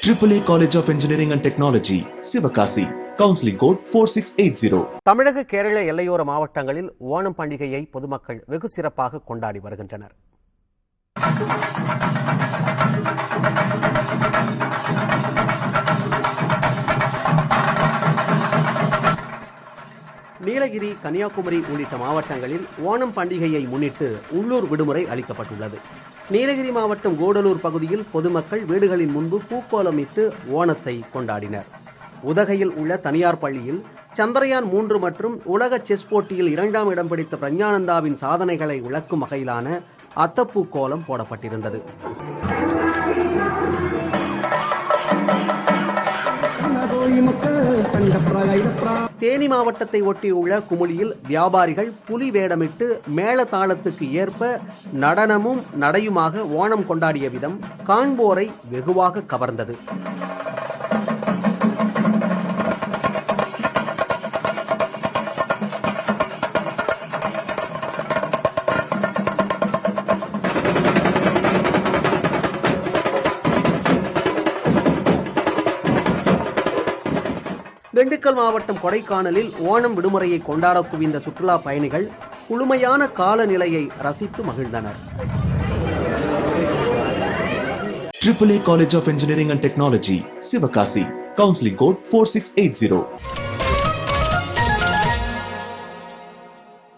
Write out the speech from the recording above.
AAA College of Engineering and Technology, Sivakasi. Counseling code 4680. தமிழக கேரள எல்லையோர மாவட்டங்களில் ஓணம் பண்டிகையை பொதுமக்கள் வெகு சிறப்பாக கொண்டாடி வருகின்றனர். நீலகிரி, கன்னியாகுமரி உள்ளிட்ட மாவட்டங்களில் ஓணம் பண்டிகையை முன்னிட்டு உள்ளூர் விடுமுறை அளிக்கப்பட்டுள்ளது. நீலகிரி மாவட்டம் கூடலூர் பகுதியில் பொதுமக்கள் வீடுகளின் முன்பு பூக்கோலமிட்டு ஓணத்தை கொண்டாடினர். உதகையில் உள்ள தனியார் பள்ளியில் சந்திரயான் 3 மற்றும் உலக செஸ் போட்டியில் 2ஆம் இடம் பிடித்த பிரஞானந்தாவின் சாதனைகளை விளக்கும் வகையிலான அத்தப்பூ கோலம் போடப்பட்டிருந்தது. தேனி மாவட்டத்தை ஒட்டியுள்ள குமுளியில் வியாபாரிகள் புலி வேடமிட்டு மேள தாளத்துக்கு ஏற்ப நடனமும் நடையுமாக ஓணம் கொண்டாடிய விதம் காண்போரை வெகுவாக கவர்ந்தது. திண்டுக்கல் மாவட்டம் கொடைக்கானலில் ஓணம் விடுமுறையை கொண்டாட குவிந்த சுற்றுலா பயணிகள் குளுமையான காலநிலையை ரசித்து மகிழ்ந்தனர். AAA College of Engineering and Technology, Sivakasi. Counseling code 4680.